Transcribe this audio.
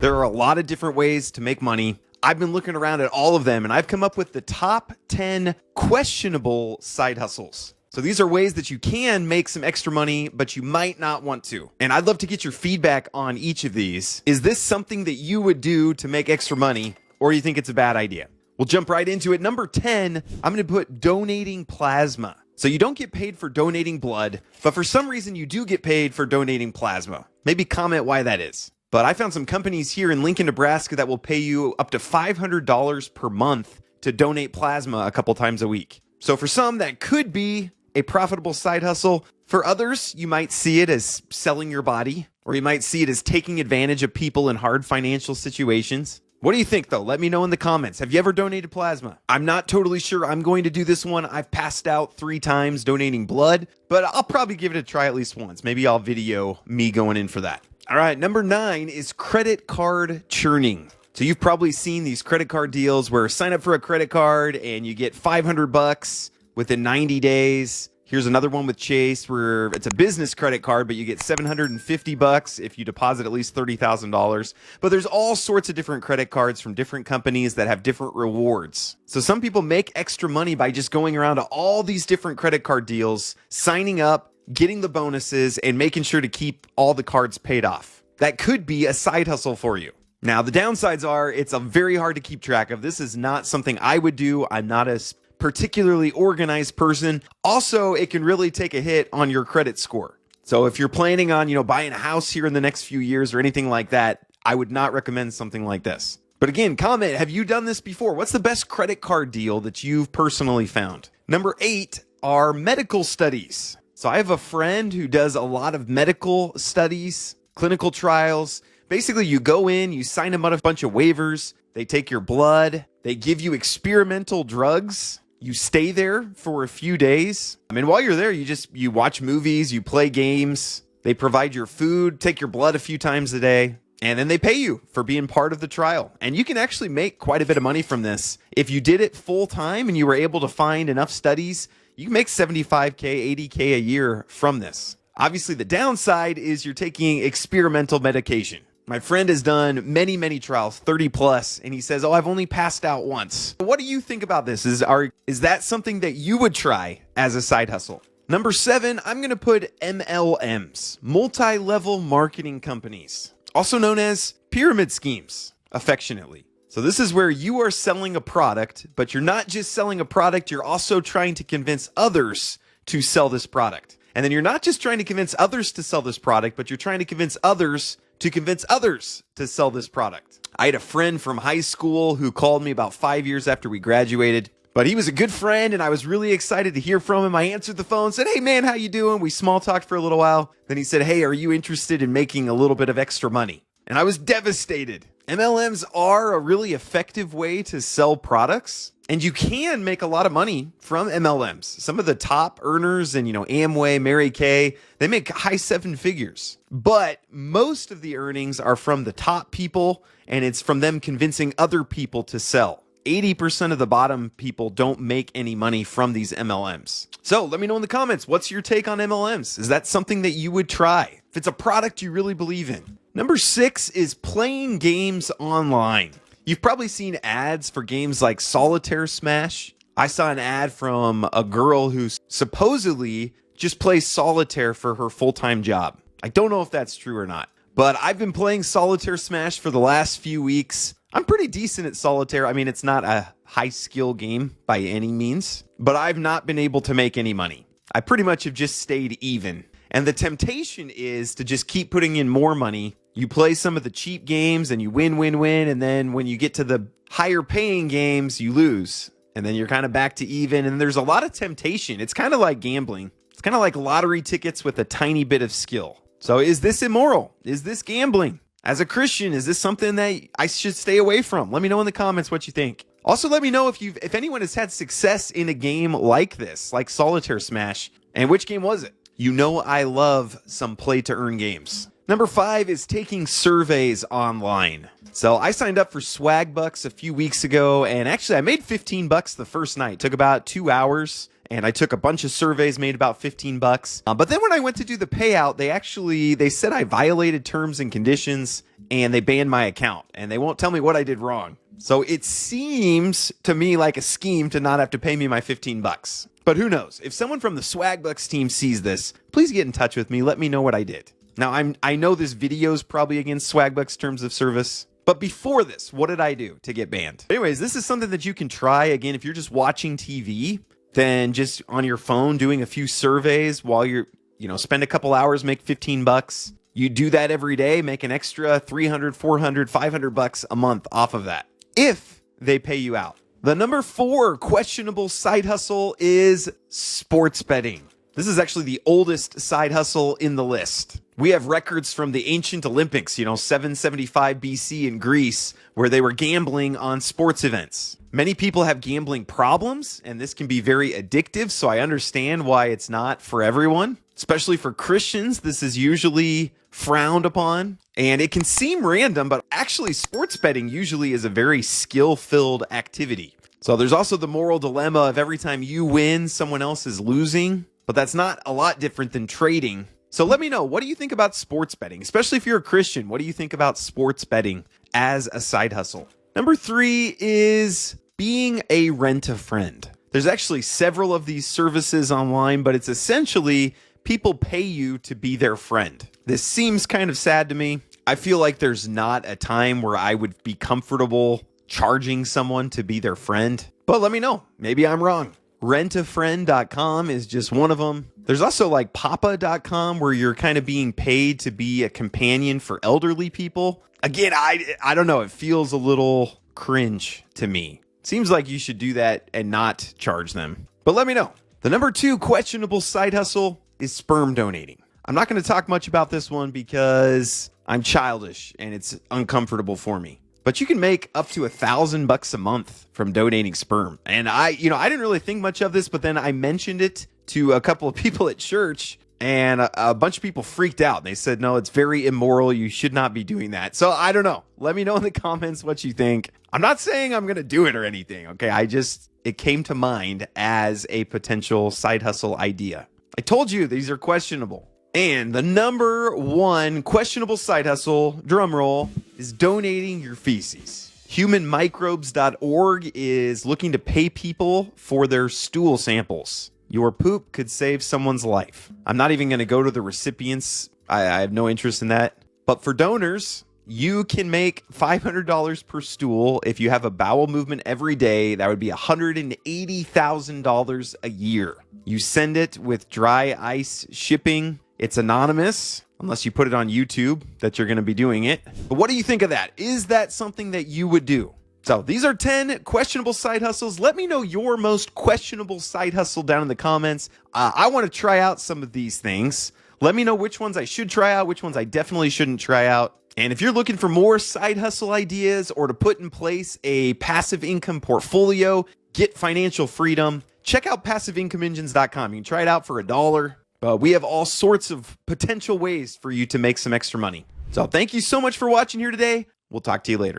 There are a lot of different ways to make money. I've been looking around at all of them, and I've come up with the top 10 questionable side hustles. So these are ways that you can make some extra money, but you might not want to. And I'd love to get your feedback on each of these. Is this something that you would do to make extra money, or you think it's a bad idea? We'll jump right into it. Number 10, I'm going to put donating plasma. So you don't get paid for donating blood, but for some reason you do get paid for donating plasma. Maybe comment why that is. But I found some companies here in Lincoln, Nebraska that will pay you up to $500 per month to donate plasma a couple times a week. So for some, that could be a profitable side hustle. For others, you might see it as selling your body, or you might see it as taking advantage of people in hard financial situations. What do you think, though? Let me know in the comments. Have you ever donated plasma? I'm not totally sure I'm going to do this one. I've passed out 3 times donating blood, but I'll probably give it a try at least once. Maybe I'll video me going in for that. All right, number 9 is credit card churning. So you've probably seen these credit card deals where sign up for a credit card and you get $500 within 90 days. Here's another one with Chase where it's a business credit card, but you get $750 if you deposit at least $30,000. But there's all sorts of different credit cards from different companies that have different rewards. So some people make extra money by just going around to all these different credit card deals, signing up, getting the bonuses, and making sure to keep all the cards paid off. That could be a side hustle for you. Now, the downsides are it's very hard to keep track of. This is not something I would do. I'm not a particularly organized person. Also, it can really take a hit on your credit score. So if you're planning on, buying a house here in the next few years or anything like that, I would not recommend something like this. But again, comment, have you done this before? What's the best credit card deal that you've personally found? Number 8 are medical studies. So I have a friend who does a lot of medical studies, clinical trials. Basically, you go in, you sign them out a bunch of waivers. They take your blood. They give you experimental drugs. You stay there for a few days. I mean, while you're there, you watch movies, you play games. They provide your food, take your blood a few times a day, and then they pay you for being part of the trial. And you can actually make quite a bit of money from this. If you did it full time and you were able to find enough studies, you can make $75K, $80K a year from this. Obviously, the downside is you're taking experimental medication. My friend has done many, many trials, 30 plus, and he says, I've only passed out once. What do you think about this? Is that something that you would try as a side hustle? Number 7, I'm going to put MLMs, multi-level marketing companies, also known as pyramid schemes, affectionately. So this is where you are selling a product, but you're not just selling a product, you're also trying to convince others to sell this product. And then you're not just trying to convince others to sell this product, but you're trying to convince others to sell this product. I had a friend from high school who called me about 5 years after we graduated, but he was a good friend and I was really excited to hear from him. I answered the phone, said, hey man, how you doing? We small talked for a little while. Then he said, hey, are you interested in making a little bit of extra money? And I was devastated. MLMs are a really effective way to sell products, and you can make a lot of money from MLMs. Some of the top earners in, Amway, Mary Kay, they make high 7 figures. But most of the earnings are from the top people, and it's from them convincing other people to sell. 80% of the bottom people don't make any money from these MLMs. So let me know in the comments, what's your take on MLMs? Is that something that you would try? If it's a product you really believe in. Number 6 is playing games online. You've probably seen ads for games like Solitaire Smash. I saw an ad from a girl who supposedly just plays solitaire for her full-time job. I don't know if that's true or not, but I've been playing Solitaire Smash for the last few weeks. I'm pretty decent at solitaire. I mean, it's not a high-skill game by any means, but I've not been able to make any money. I pretty much have just stayed even. And the temptation is to just keep putting in more money. You play some of the cheap games and you win. And then when you get to the higher paying games, you lose. And then you're kind of back to even. And there's a lot of temptation. It's kind of like gambling. It's kind of like lottery tickets with a tiny bit of skill. So is this immoral? Is this gambling? As a Christian, is this something that I should stay away from? Let me know in the comments what you think. Also, let me know if anyone has had success in a game like this, like Solitaire Smash. And which game was it? I love some play-to-earn games. Number 5 is taking surveys online. So I signed up for Swag Bucks a few weeks ago, and actually I made $15 the first night. It took about 2 hours, and I took a bunch of surveys, made about 15 bucks. But then when I went to do the payout, they said I violated terms and conditions, and they banned my account, and they won't tell me what I did wrong. So it seems to me like a scheme to not have to pay me my 15 bucks. But who knows? If someone from the Swagbucks team sees this, please get in touch with me. Let me know what I did. Now, I know this video is probably against Swagbucks terms of service, but before this, what did I do to get banned? Anyways, this is something that you can try. Again, if you're just watching TV, then just on your phone doing a few surveys while you're, spend a couple hours, make 15 bucks. You do that every day, make an extra 300, 400, 500 bucks a month off of that, if they pay you out. The number 4 questionable side hustle is sports betting. This is actually the oldest side hustle in the list. We have records from the ancient Olympics, 775 BC in Greece, where they were gambling on sports events. Many people have gambling problems, and this can be very addictive, so I understand why it's not for everyone. Especially for Christians, this is usually frowned upon, and it can seem random, but actually sports betting usually is a very skill-filled activity. So there's also the moral dilemma of every time you win, someone else is losing, but that's not a lot different than trading. So let me know, what do you think about sports betting? Especially if you're a Christian, what do you think about sports betting as a side hustle? Number 3 is being a rent-a-friend. There's actually several of these services online, but it's essentially people pay you to be their friend. This seems kind of sad to me. I feel like there's not a time where I would be comfortable charging someone to be their friend, but let me know. Maybe I'm wrong. Rentafriend.com is just one of them. There's also like papa.com where you're kind of being paid to be a companion for elderly people. Again, I don't know. It feels a little cringe to me. Seems like you should do that and not charge them. But let me know. The number 2 questionable side hustle is sperm donating. I'm not going to talk much about this one because I'm childish and it's uncomfortable for me. But you can make up to $1,000 a month from donating sperm. And I didn't really think much of this, but then I mentioned it to a couple of people at church, and a bunch of people freaked out. They said, no, it's very immoral. You should not be doing that. So I don't know. Let me know in the comments what you think. I'm not saying I'm going to do it or anything. Okay. It came to mind as a potential side hustle idea. I told you these are questionable. And the number 1 questionable side hustle, drum roll, is donating your feces. Humanmicrobes.org is looking to pay people for their stool samples. Your poop could save someone's life. I'm not even going to go to the recipients. I have no interest in that. But for donors, you can make $500 per stool. If you have a bowel movement every day, that would be $180,000 a year. You send it with dry ice shipping. It's anonymous, unless you put it on YouTube that you're going to be doing it. But what do you think of that? Is that something that you would do? So these are 10 questionable side hustles. Let me know your most questionable side hustle down in the comments. I want to try out some of these things. Let me know which ones I should try out, which ones I definitely shouldn't try out. And if you're looking for more side hustle ideas or to put in place a passive income portfolio, get financial freedom, check out passiveincomeengines.com. You can try it out for $1. We have all sorts of potential ways for you to make some extra money. So thank you so much for watching here today. We'll talk to you later.